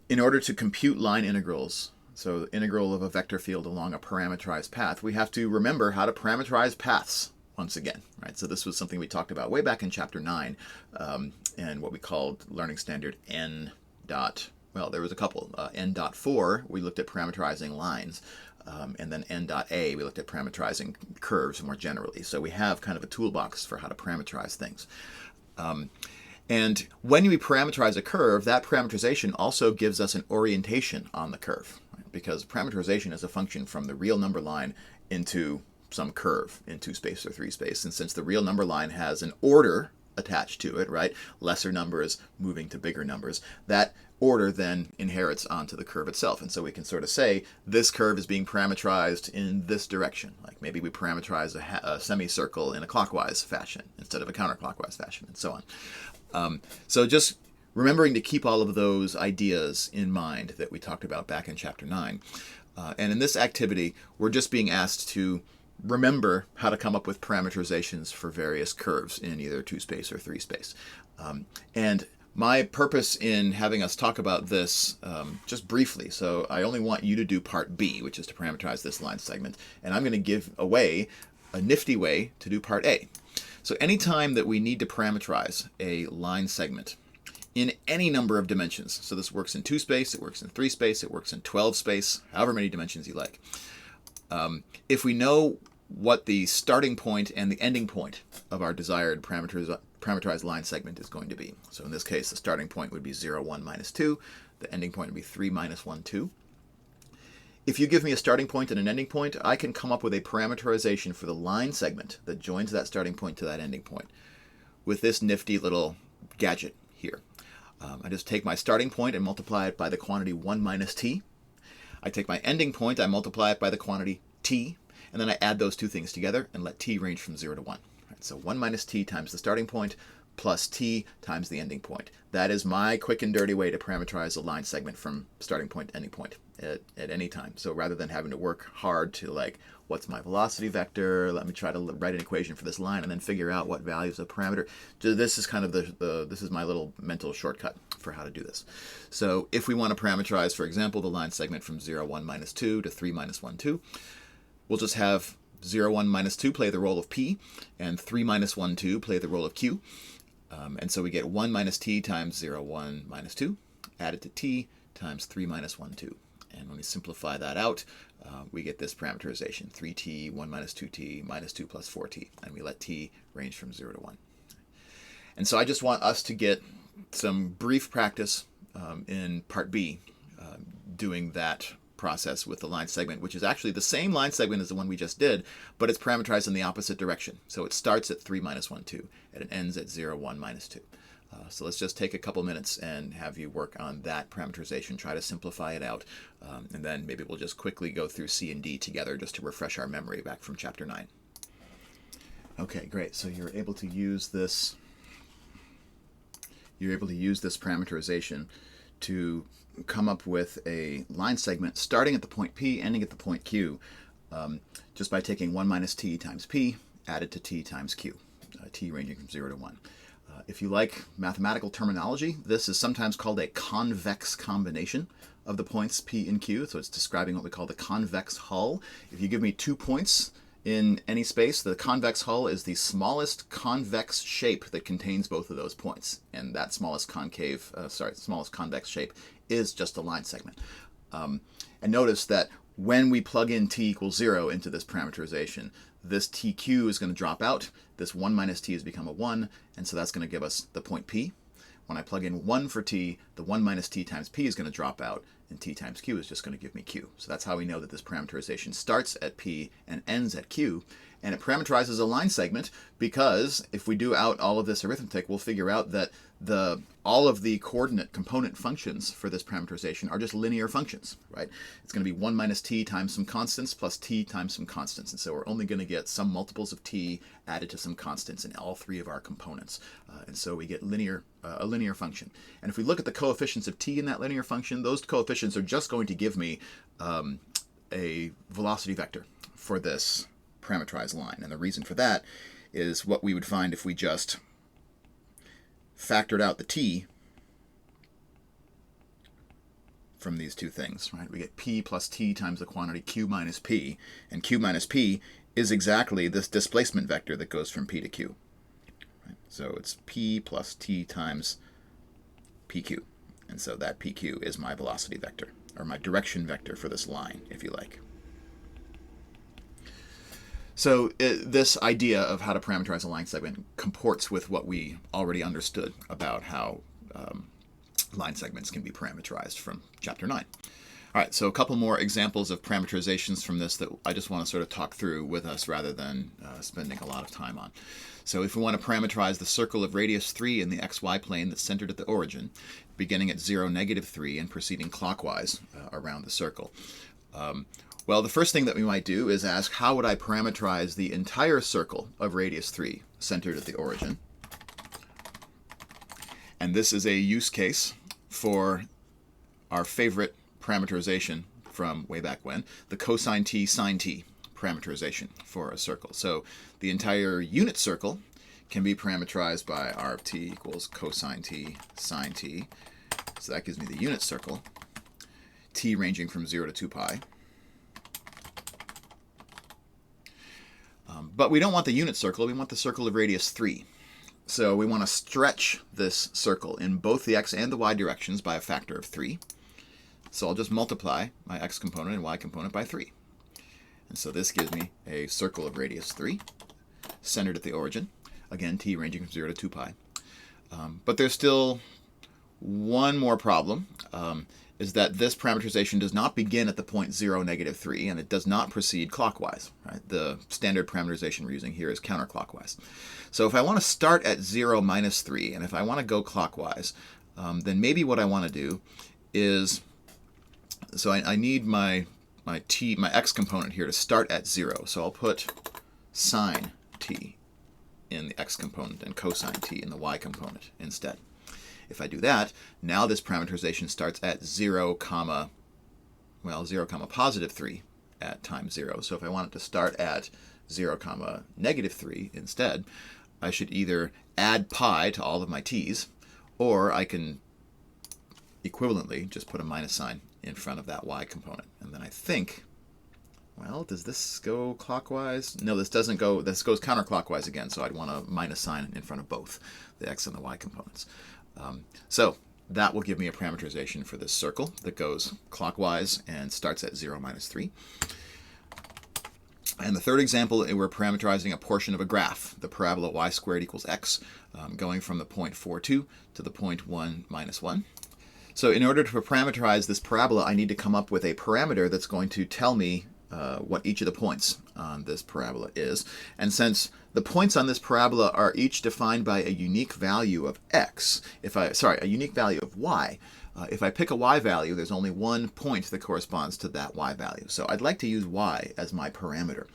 in order to compute line integrals, so the integral of a vector field along a parametrized path, we have to remember how to parameterize paths once again, right? So this was something we talked about way back in chapter 9, and what we called learning standard N dot, well, there was a couple. N.4, we looked at parameterizing lines, and then N.A, we looked at parameterizing curves more generally. So we have kind of a toolbox for how to parameterize things. And when we parameterize a curve, that parameterization also gives us an orientation on the curve, right? Because parameterization is a function from the real number line into some curve in 2 space or 3 space. And since the real number line has an order attached to it, right, lesser numbers moving to bigger numbers, that order then inherits onto the curve itself. And so we can sort of say this curve is being parametrized in this direction. Like maybe we parameterize a semicircle in a clockwise fashion instead of a counterclockwise fashion, and so on. So just remembering to keep all of those ideas in mind that we talked about back in chapter 9. And in this activity, we're just being asked to remember how to come up with parameterizations for various curves in either 2 space or 3 space. And my purpose in having us talk about this just briefly, so I only want you to do part B, which is to parameterize this line segment, and I'm going to give away a nifty way to do part A. So anytime that we need to parameterize a line segment in any number of dimensions, so this works in 2 space, it works in 3 space, it works in 12 space, however many dimensions you like. If we know what the starting point and the ending point of our desired parameterized line segment is going to be. So in this case, the starting point would be 0, 1, minus 2. The ending point would be 3, minus 1, 2. If you give me a starting point and an ending point, I can come up with a parameterization for the line segment that joins that starting point to that ending point with this nifty little gadget here. I just take my starting point and multiply it by the quantity 1 minus t. I take my ending point, I multiply it by the quantity t, and then I add those two things together and let t range from 0 to 1. Right, so 1 minus t times the starting point plus t times the ending point. That is my quick and dirty way to parameterize a line segment from starting point to ending point at any time. So rather than having to work hard to like, what's my velocity vector? Let me try to write an equation for this line and then figure out what values of parameter. This is kind of this is my little mental shortcut for how to do this. So if we want to parameterize, for example, the line segment from 0, 1, minus 2 to 3, minus 1, 2, we'll just have 0, 1, minus 2 play the role of P, and 3, minus 1, 2 play the role of Q. And so we get 1 minus t times 0, 1, minus 2, added to t times 3, minus 1, 2. And when we simplify that out, we get this parameterization, 3t, 1 minus 2t, minus 2 plus 4t. And we let t range from 0 to 1. And so I just want us to get some brief practice in part B doing that process with the line segment, which is actually the same line segment as the one we just did, but it's parameterized in the opposite direction. So it starts at 3, minus 1, 2, and it ends at 0, 1, minus 2. So let's just take a couple minutes and have you work on that parameterization, try to simplify it out, and then maybe we'll just quickly go through C and D together just to refresh our memory back from chapter 9. Okay, great. So you're able to use this parameterization to come up with a line segment starting at the point P, ending at the point Q, just by taking 1 minus t times P added to t times Q, t ranging from 0 to 1. If you like mathematical terminology, this is sometimes called a convex combination of the points P and Q, so it's describing what we call the convex hull. If you give me 2 points in any space, the convex hull is the smallest convex shape that contains both of those points, and that smallest convex shape is just a line segment. And notice that when we plug in t equals 0 into this parameterization, this tq is going to drop out, this 1 minus t has become a 1, and so that's going to give us the point P. When I plug in 1 for t, the 1 minus t times P is going to drop out, and t times q is just going to give me q. So that's how we know that this parameterization starts at P and ends at Q. And it parameterizes a line segment because if we do out all of this arithmetic, we'll figure out that all of the coordinate component functions for this parameterization are just linear functions, right? It's going to be 1 minus t times some constants plus t times some constants. And so we're only going to get some multiples of t added to some constants in all 3 of our components. And so we get a linear function. And if we look at the coefficients of t in that linear function, those coefficients are just going to give me a velocity vector for this parameterized line. And the reason for that is what we would find if we just factored out the t from these two things, right? We get p plus t times the quantity q minus p, and q minus p is exactly this displacement vector that goes from p to q. Right? So it's p plus t times pq, and so that pq is my velocity vector, or my direction vector for this line, if you like. So this idea of how to parameterize a line segment comports with what we already understood about how line segments can be parameterized from Chapter 9. All right, so a couple more examples of parameterizations from this that I just want to sort of talk through with us rather than spending a lot of time on. So if we want to parameterize the circle of radius 3 in the xy plane that's centered at the origin, beginning at 0, -3, and proceeding clockwise around the circle. Well, the first thing that we might do is ask, how would I parameterize the entire circle of radius 3 centered at the origin? And this is a use case for our favorite parameterization from way back when, the cosine t sine t parameterization for a circle. So the entire unit circle can be parameterized by r of t equals cosine t sine t. So that gives me the unit circle, t ranging from 0 to 2 pi. But we don't want the unit circle, we want the circle of radius 3. So we want to stretch this circle in both the x and the y directions by a factor of 3. So I'll just multiply my x component and y component by 3. And so this gives me a circle of radius 3, centered at the origin. Again, t ranging from 0 to 2 pi. But there's still one more problem, is that this parameterization does not begin at the point 0, -3, and it does not proceed clockwise. Right? The standard parameterization we're using here is counterclockwise. So if I want to start at 0, -3, and if I want to go clockwise, then maybe what I want to do is, so I need my x component here to start at 0. So I'll put sine t in the x component and cosine t in the y component instead. If I do that, now this parameterization starts at 0, 0, +3 at time 0. So if I want it to start at 0, -3 instead, I should either add pi to all of my t's, or I can equivalently just put a minus sign in front of that y component. And then I think, well, does this go clockwise? No, this doesn't go, this goes counterclockwise again, so I'd want a minus sign in front of both the x and the y components. So that will give me a parameterization for this circle that goes clockwise and starts at 0, -3. And the third example, we're parameterizing a portion of a graph, the parabola y squared equals x, going from the point 4, 2 to the point 1, -1. So in order to parameterize this parabola, I need to come up with a parameter that's going to tell me what each of the points on this parabola is. And since the points on this parabola are each defined by a unique value of x, a unique value of y, if I pick a y value, there's only one point that corresponds to that y value. So I'd like to use y as my parameter.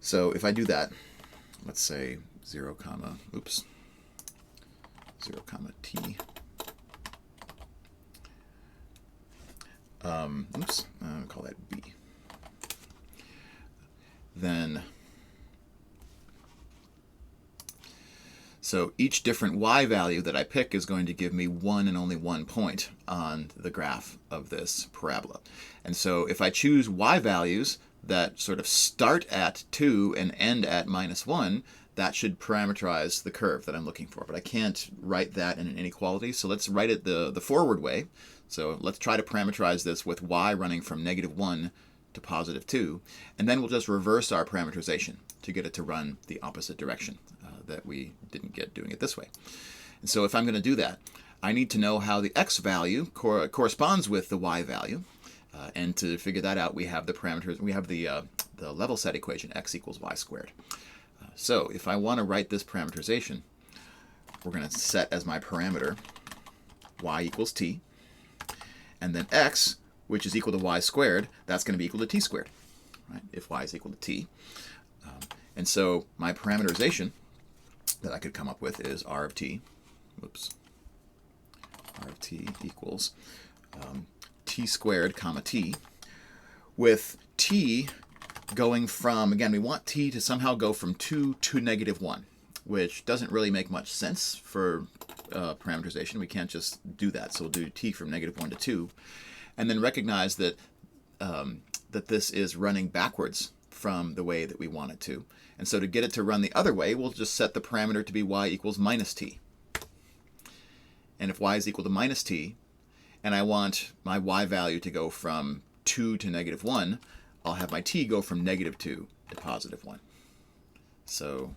So if I do that, let's say 0, 0, t. I'll call that b. Then, so each different y value that I pick is going to give me one and only one point on the graph of this parabola. And so if I choose y values that sort of start at 2 and end at -1, that should parameterize the curve that I'm looking for. But I can't write that in an inequality, so let's write it the forward way. So let's try to parameterize this with y running from -1 to +2, and then we'll just reverse our parameterization to get it to run the opposite direction that we didn't get doing it this way. And so if I'm going to do that, I need to know how the x value corresponds with the y value, and to figure that out, we have the parameters. We have the level set equation x equals y squared. So if I want to write this parameterization, we're going to set as my parameter y equals t, and then x, which is equal to y squared, that's going to be equal to t squared, right? If y is equal to t. And so my parameterization that I could come up with is r of t, r of t equals t squared comma t, with t going from, again, we want t to somehow go from 2 to -1, which doesn't really make much sense for parameterization. We can't just do that, so we'll do t from -1 to 2. and then recognize that that this is running backwards from the way that we want it to. And so to get it to run the other way, we'll just set the parameter to be y equals minus t. And if y is equal to minus t, and I want my y value to go from 2 to negative 1, I'll have my t go from negative 2 to positive 1. So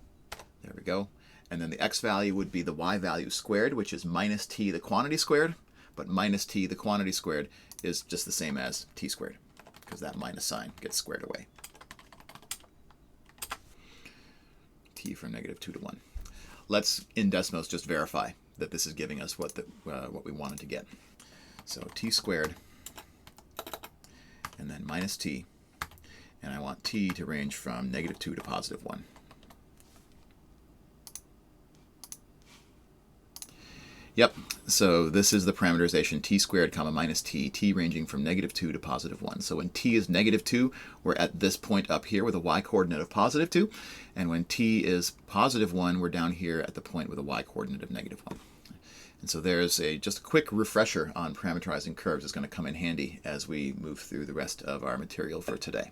there we go. And then the x value would be the y value squared, which is minus t the quantity squared, but minus t the quantity squared is just the same as t squared, because that minus sign gets squared away. T from negative 2 to 1. Let's, in Desmos, just verify that this is giving us what we wanted to get. So t squared, and then minus t, and I want t to range from negative 2 to positive 1. Yep, so this is the parameterization t squared comma minus t, t ranging from negative 2 to positive 1. So when t is negative 2, we're at this point up here with a y-coordinate of positive 2. And when t is positive 1, we're down here at the point with a y-coordinate of negative 1. And so there's just a quick refresher on parameterizing curves that's going to come in handy as we move through the rest of our material for today.